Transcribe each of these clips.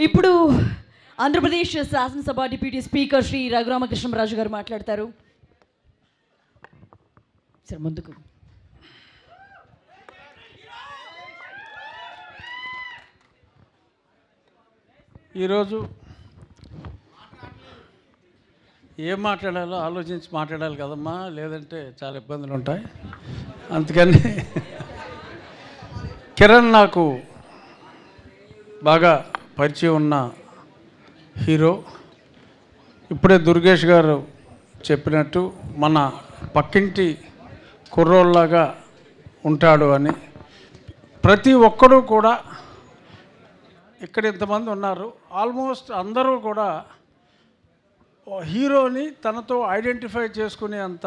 ఇప్పుడు ఆంధ్రప్రదేశ్ శాసనసభ deputy speaker Shri Raghuramakrishnaraju గారు మాట్లాడతారు. సరే ముందుకు. ఈరోజు ఏం మాట్లాడాలో ఆలోచించి మాట్లాడాలి కదమ్మా, లేదంటే చాలా ఇబ్బందులు ఉంటాయి. అందుకని కిరణ్ నాకు బాగా పరిచయం ఉన్న హీరో. ఇప్పుడే దుర్గేష్ గారు చెప్పినట్టు మన పక్కింటి కుర్రోళ్ళలాగా ఉంటాడు అని. ప్రతి ఒక్కరూ కూడా ఇక్కడ ఇంతమంది ఉన్నారు, ఆల్మోస్ట్ అందరూ కూడా హీరోని తనతో ఐడెంటిఫై చేసుకునే అంత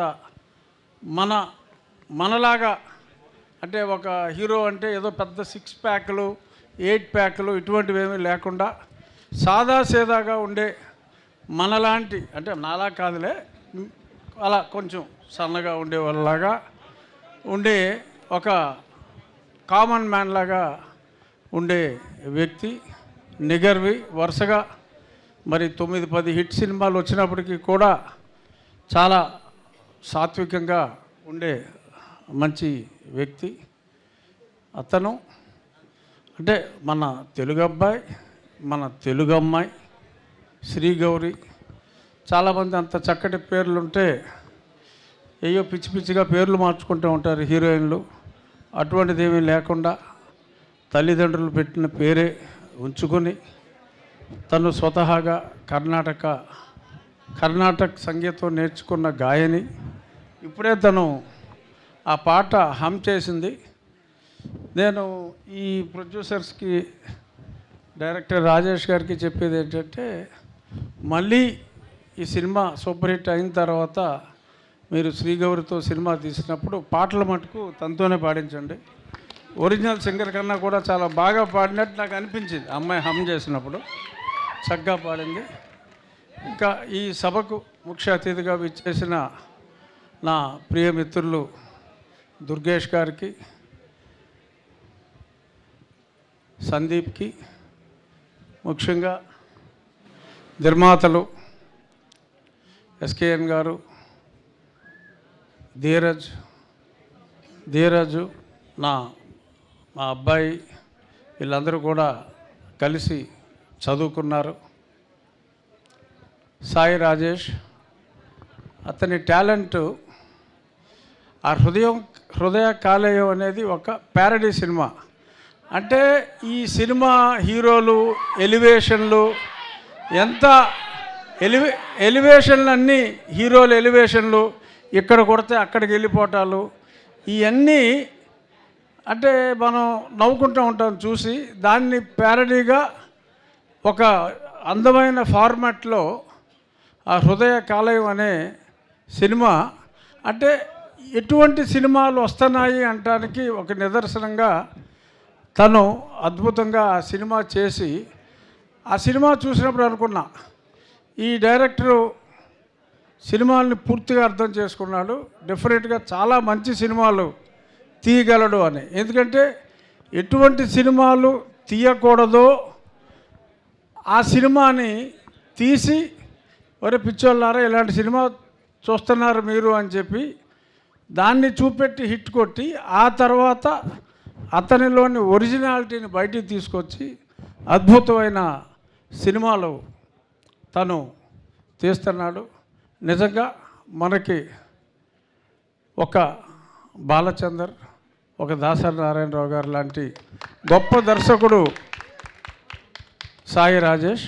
మనలాగా, అంటే ఒక హీరో అంటే ఏదో పెద్ద 6 ప్యాకులు 8 ప్యాకులు ఇటువంటివి ఏమీ లేకుండా సాదాసీదాగా ఉండే మనలాంటి, అంటే నాలా కాదులే, అలా కొంచెం సన్నగా ఉండే వాళ్ళలాగా ఉండే ఒక కామన్ మ్యాన్ లాగా ఉండే వ్యక్తి. నిగర్వి వరుసగా మరి 9-10 హిట్ సినిమాలు వచ్చినప్పటికీ కూడా చాలా సాత్వికంగా ఉండే మంచి వ్యక్తి అతను. అంటే మన తెలుగు అబ్బాయి, మన తెలుగు అమ్మాయి శ్రీగౌరి, చాలామంది అంత చక్కటి పేర్లుంటే ఏయో పిచ్చి పిచ్చిగా పేర్లు మార్చుకుంటూ ఉంటారు హీరోయిన్లు. అటువంటిది ఏమీ లేకుండా తల్లిదండ్రులు పెట్టిన పేరే ఉంచుకొని తను స్వతహాగా కర్ణాటక సంగీతం నేర్చుకున్న గాయని. ఇప్పుడే తను ఆ పాట హమ్ చేసింది. నేను ఈ ప్రొడ్యూసర్స్కి, డైరెక్టర్ రాజేష్ గారికి చెప్పేది ఏంటంటే, మళ్ళీ ఈ సినిమా సూపర్ హిట్ అయిన తర్వాత మీరు శ్రీగౌరితో సినిమా తీసినప్పుడు పాటల మటుకు తనతోనే పాడించండి. ఒరిజినల్ సింగర్ కన్నా కూడా చాలా బాగా పాడినట్టు నాకు అనిపించింది. అమ్మాయి హమ్ చేసినప్పుడు చక్కగా పాడింది. ఇంకా ఈ సభకు ముఖ్య అతిథిగా విచ్చేసిన నా ప్రియమిత్రులు దుర్గేష్ గారికి, సందీప్కి, ముఖ్యంగా నిర్మాతలు ఎస్కేఎన్ గారు, ధీరజు, మా అబ్బాయి, వీళ్ళందరూ కూడా కలిసి చదువుకున్నారు. సాయి రాజేష్, అతని టాలెంటు, ఆ హృదయ కాలేయం అనేది ఒక ప్యారడీ సినిమా. అంటే ఈ సినిమా హీరోలు ఎలివేషన్లు, ఎంత ఎలివేషన్లు, హీరోలు ఎలివేషన్లు, ఇక్కడ కొడితే అక్కడికి వెళ్ళిపోవటాలు, ఇవన్నీ అంటే మనం నవ్వుకుంటూ ఉంటాం చూసి. దాన్ని ప్యారడీగా ఒక అందమైన ఫార్మాట్లో ఆ హృదయ కాలేయం అనే సినిమా, అంటే ఎటువంటి సినిమాలు వస్తున్నాయి అంటానికి ఒక నిదర్శనంగా తను అద్భుతంగా ఆ సినిమా చేసి, ఆ సినిమా చూసినప్పుడు అనుకున్నా, ఈ డైరెక్టరు సినిమాల్ని పూర్తిగా అర్థం చేసుకున్నాడు, డెఫినెట్గా చాలా మంచి సినిమాలు తీయగలడు అని. ఎందుకంటే ఎటువంటి సినిమాలు తీయకూడదో ఆ సినిమాని తీసి, ఒరే పిచ్చోళ్ళారా ఇలాంటి సినిమా చూస్తున్నారు మీరు అని చెప్పి దాన్ని చూపెట్టి హిట్ కొట్టి, ఆ తర్వాత అతనిలోని ఒరిజినాలిటీని బయటికి తీసుకొచ్చి అద్భుతమైన సినిమాలు తను తీస్తున్నాడు. నిజంగా మనకి ఒక బాలచందర్, ఒక దాసరి నారాయణరావు గారు లాంటి గొప్ప దర్శకుడు సాయి రాజేష్.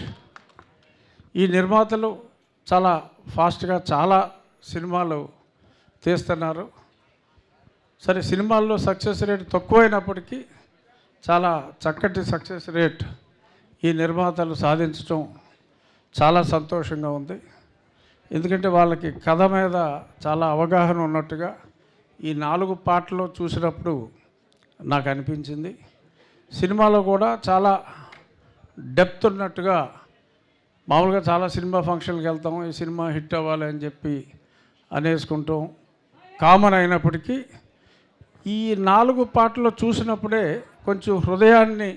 ఈ నిర్మాతలు చాలా ఫాస్ట్గా చాలా సినిమాలు తీస్తున్నారు. సరే, సినిమాల్లో సక్సెస్ రేట్ తక్కువైనప్పటికీ చాలా చక్కటి సక్సెస్ రేట్ ఈ నిర్మాతలు సాధించడం చాలా సంతోషంగా ఉంది. ఎందుకంటే వాళ్ళకి కథ మీద చాలా అవగాహన ఉన్నట్టుగా ఈ 4 పాటలు చూసినప్పుడు నాకు అనిపించింది. సినిమాలో కూడా చాలా డెప్త్ ఉన్నట్టుగా. మామూలుగా చాలా సినిమా ఫంక్షన్కి వెళ్తాం, ఈ సినిమా హిట్ అవ్వాలి అని చెప్పి అనేసుకుంటాం, కామన్ అయినప్పటికీ ఈ 4 పాటలు చూసినప్పుడే కొంచెం హృదయాన్ని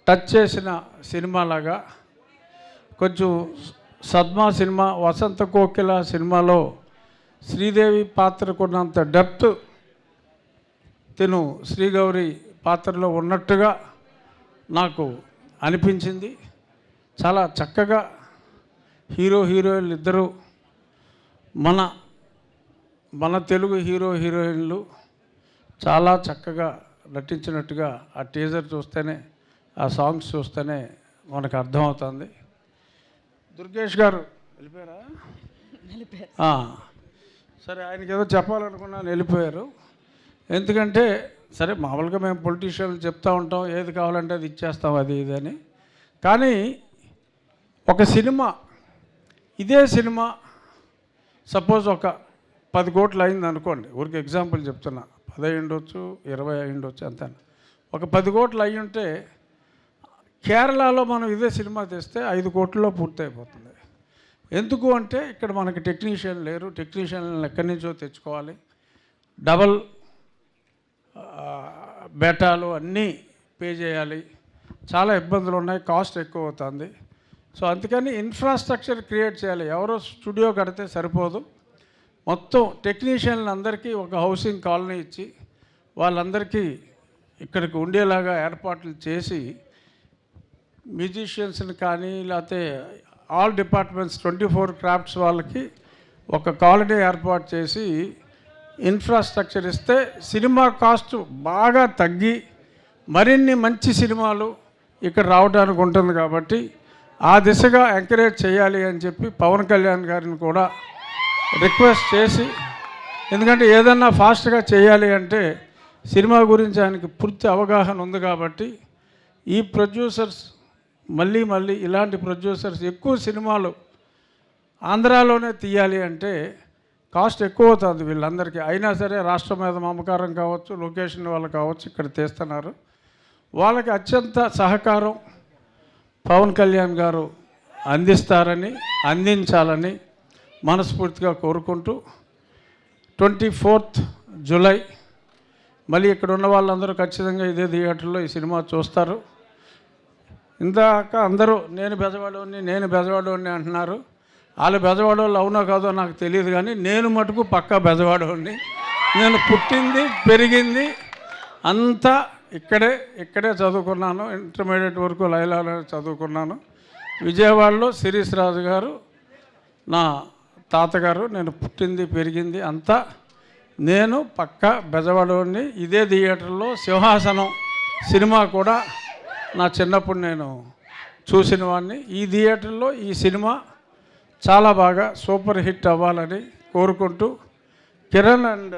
టచ్ చేసిన సినిమాలాగా, కొంచెం సద్మా సినిమా, వసంత కోకిల సినిమాలో శ్రీదేవి పాత్రకున్నంత డెప్త్ తిను శ్రీగౌరి పాత్రలో ఉన్నట్టుగా నాకు అనిపించింది. చాలా చక్కగా హీరోయిన్లు ఇద్దరు మన తెలుగు హీరోయిన్లు చాలా చక్కగా నటించినట్టుగా ఆ టీజర్ చూస్తేనే, ఆ సాంగ్స్ చూస్తేనే మనకు అర్థమవుతుంది. దుర్గేష్ గారు వెళ్ళిపోయారా? సరే, ఆయనకి ఏదో చెప్పాలనుకున్నాను, వెళ్ళిపోయారు. ఎందుకంటే సరే, మామూలుగా మేము పొలిటీషియన్లు చెప్తూ ఉంటాం, ఏది కావాలంటే అది ఇచ్చేస్తాం, అది ఇది అని. కానీ ఒక సినిమా, ఇదే సినిమా సపోజ్ ఒక 10 కోట్లు అయింది అనుకోండి, ఊరికి ఎగ్జాంపుల్ చెప్తున్నా, 10 అయ్యుండొచ్చు, 20 అయ్యుండొచ్చు, అంతే. ఒక 10 కోట్లు అయ్యుంటే కేరళలో మనం ఇదే సినిమా తెస్తే 5 కోట్లలో పూర్తయిపోతుంది. ఎందుకు అంటే ఇక్కడ మనకి టెక్నీషియన్ లేరు, టెక్నీషియన్లను ఎక్కడి నుంచో తెచ్చుకోవాలి, డబల్ బేటాలు అన్నీ పే చేయాలి, చాలా ఇబ్బందులు ఉన్నాయి, కాస్ట్ ఎక్కువ అవుతుంది. సో అందుకని ఇన్ఫ్రాస్ట్రక్చర్ క్రియేట్ చేయాలి. ఎవరో స్టూడియో కడితే సరిపోదు, మొత్తం టెక్నీషియన్లు అందరికీ ఒక హౌసింగ్ కాలనీ ఇచ్చి వాళ్ళందరికీ ఇక్కడికి ఉండేలాగా ఏర్పాట్లు చేసి, మ్యూజిషియన్స్ని కానీ లేకపోతే ఆల్ డిపార్ట్మెంట్స్ 24 క్రాఫ్ట్స్ వాళ్ళకి ఒక కాలనీ ఏర్పాటు చేసి ఇన్ఫ్రాస్ట్రక్చర్ ఇస్తే సినిమా కాస్ట్ బాగా తగ్గి మరిన్ని మంచి సినిమాలు ఇక్కడ రావడానికి ఉంటుంది. కాబట్టి ఆ దిశగా ఎంకరేజ్ చేయాలి అని చెప్పి పవన్ కళ్యాణ్ గారిని కూడా రిక్వెస్ట్ చేసి, ఎందుకంటే ఏదన్నా ఫాస్ట్గా చేయాలి అంటే సినిమా గురించి ఆయనకి పూర్తి అవగాహన ఉంది. కాబట్టి ఈ ప్రొడ్యూసర్స్ మళ్ళీ ఇలాంటి ప్రొడ్యూసర్స్ ఎక్కువ సినిమాలు ఆంధ్రాలోనే తీయాలి అంటే కాస్ట్ ఎక్కువ అవుతుంది వీళ్ళందరికీ. అయినా సరే రాష్ట్రం మీద మమకారం కావచ్చు, లొకేషన్ వాళ్ళు కావచ్చు, ఇక్కడ తీస్తున్నారు. వాళ్ళకి అత్యంత సహకారం పవన్ కళ్యాణ్ గారు అందించాలని మనస్ఫూర్తిగా కోరుకుంటూ 24th జూలై మళ్ళీ ఇక్కడ ఉన్న వాళ్ళందరూ ఖచ్చితంగా ఇదే థియేటర్లో ఈ సినిమా చూస్తారు. ఇందాక అందరూ నేను బెజవాడోని అంటున్నారు. వాళ్ళు బెజవాడోళ్ళు అవునో కాదో నాకు తెలియదు, కానీ నేను మటుకు పక్కా బెజవాడోని. నేను పుట్టింది పెరిగింది అంతా ఇక్కడే చదువుకున్నాను. ఇంటర్మీడియట్ వరకు లైలాలో చదువుకున్నాను. విజయవాడలో శిరీష్ రాజు గారు నా తాతగారు, నేను పుట్టింది పెరిగింది అంతా నేను పక్కా బెజవాడోని. ఇదే థియేటర్లో సింహాసనం సినిమా కూడా నా చిన్నప్పుడు నేను చూసిన వాడిని. ఈ థియేటర్లో ఈ సినిమా చాలా బాగా సూపర్ హిట్ అవ్వాలని కోరుకుంటూ, కిరణ్ అండ్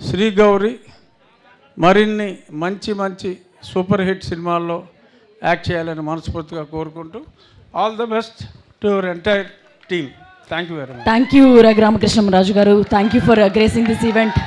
శ్రీగౌరి మరిన్ని మంచి సూపర్ హిట్ సినిమాల్లో యాక్ట్ చేయాలని మనస్ఫూర్తిగా కోరుకుంటూ, all the best to your entire team. Thank you very much. Thank you Raghu Rama Krishna Raju garu. Thank you for gracing this event.